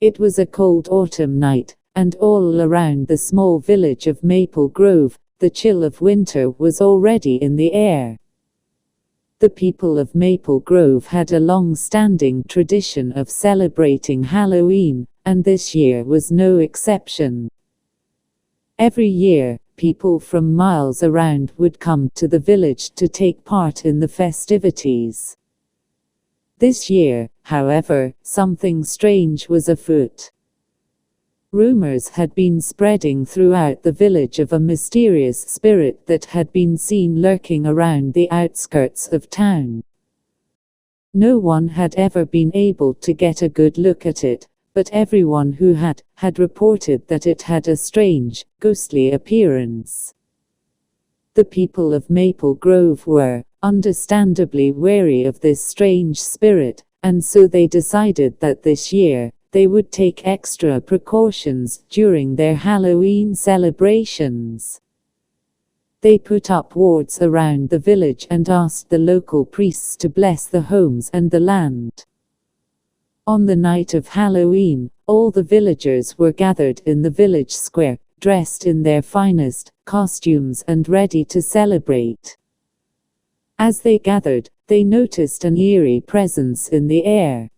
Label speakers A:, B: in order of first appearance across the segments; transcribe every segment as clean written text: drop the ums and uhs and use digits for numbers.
A: It was a cold autumn night, and all around the small village of Maple Grove, the chill of winter was already in the air. The people of Maple Grove had a long-standing tradition of celebrating Halloween, and this year was no exception. Every year, people from miles around would come to the village to take part in the festivities. This year, however, something strange was afoot. Rumors had been spreading throughout the village of a mysterious spirit that had been seen lurking around the outskirts of town. No one had ever been able to get a good look at it, but everyone who had reported that it had a strange, ghostly appearance. The people of Maple Grove were, understandably, wary of this strange spirit, and so they decided that this year, they would take extra precautions during their Halloween celebrations. They put up wards around the village and asked the local priests to bless the homes and the land. On the night of Halloween, all the villagers were gathered in the village square, dressed in their finest costumes and ready to celebrate. As they gathered, they noticed an eerie presence in the air.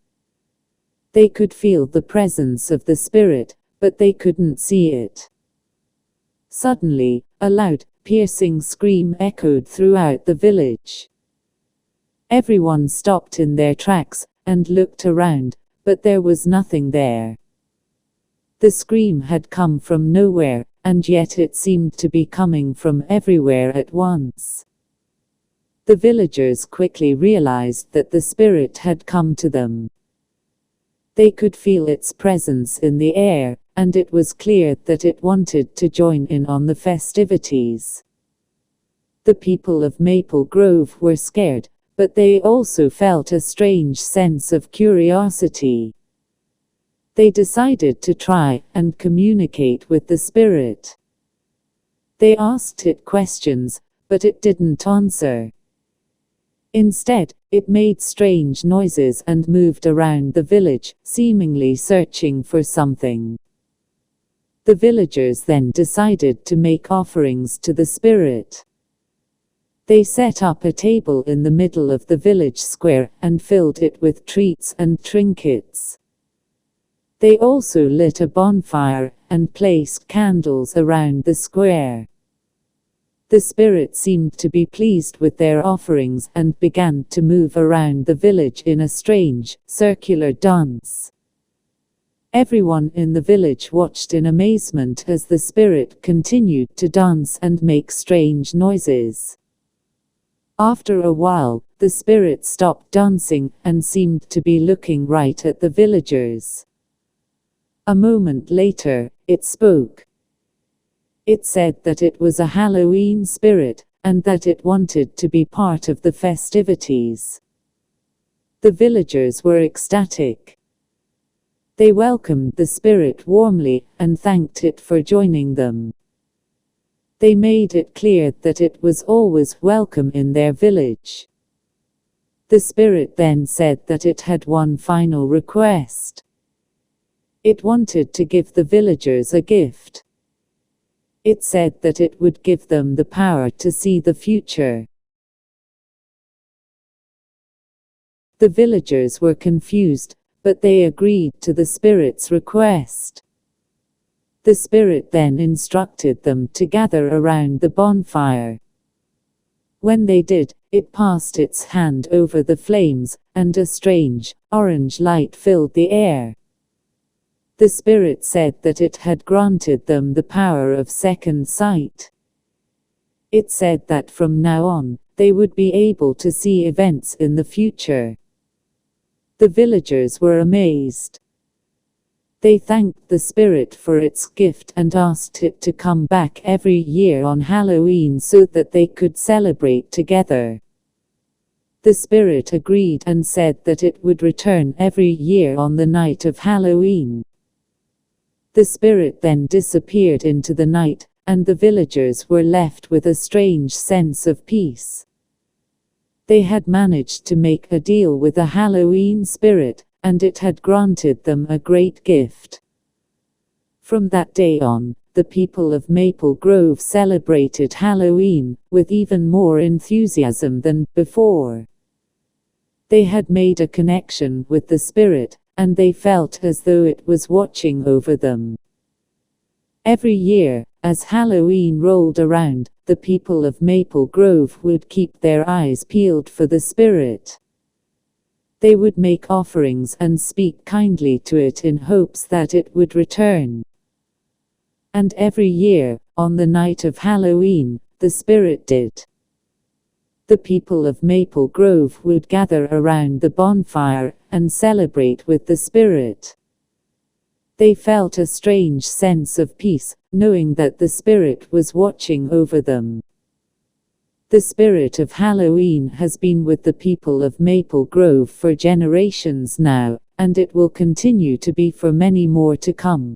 A: They could feel the presence of the spirit, but they couldn't see it. Suddenly, a loud, piercing scream echoed throughout the village. Everyone stopped in their tracks and looked around, but there was nothing there. The scream had come from nowhere, and yet it seemed to be coming from everywhere at once. The villagers quickly realized that the spirit had come to them. They could feel its presence in the air, and it was clear that it wanted to join in on the festivities. The people of Maple Grove were scared, but they also felt a strange sense of curiosity. They decided to try and communicate with the spirit. They asked it questions, but it didn't answer. Instead, it made strange noises and moved around the village, seemingly searching for something. The villagers then decided to make offerings to the spirit. They set up a table in the middle of the village square and filled it with treats and trinkets. They also lit a bonfire and placed candles around the square. The spirit seemed to be pleased with their offerings and began to move around the village in a strange, circular dance. Everyone in the village watched in amazement as the spirit continued to dance and make strange noises. After a while, the spirit stopped dancing and seemed to be looking right at the villagers. A moment later, it spoke. It said that it was a Halloween spirit, and that it wanted to be part of the festivities. The villagers were ecstatic. They welcomed the spirit warmly, and thanked it for joining them. They made it clear that it was always welcome in their village. The spirit then said that it had one final request. It wanted to give the villagers a gift. It said that it would give them the power to see the future. The villagers were confused, but they agreed to the spirit's request. The spirit then instructed them to gather around the bonfire. When they did, it passed its hand over the flames, and a strange, orange light filled the air. The spirit said that it had granted them the power of second sight. It said that from now on, they would be able to see events in the future. The villagers were amazed. They thanked the spirit for its gift and asked it to come back every year on Halloween so that they could celebrate together. The spirit agreed and said that it would return every year on the night of Halloween. The spirit then disappeared into the night, and the villagers were left with a strange sense of peace. They had managed to make a deal with the Halloween spirit, and it had granted them a great gift. From that day on, the people of Maple Grove celebrated Halloween with even more enthusiasm than before. They had made a connection with the spirit, and they felt as though it was watching over them. Every year, as Halloween rolled around, the people of Maple Grove would keep their eyes peeled for the spirit. They would make offerings and speak kindly to it in hopes that it would return. And every year, on the night of Halloween, the spirit did. The people of Maple Grove would gather around the bonfire and celebrate with the spirit. They felt a strange sense of peace, knowing that the spirit was watching over them. The spirit of Halloween has been with the people of Maple Grove for generations now, and it will continue to be for many more to come.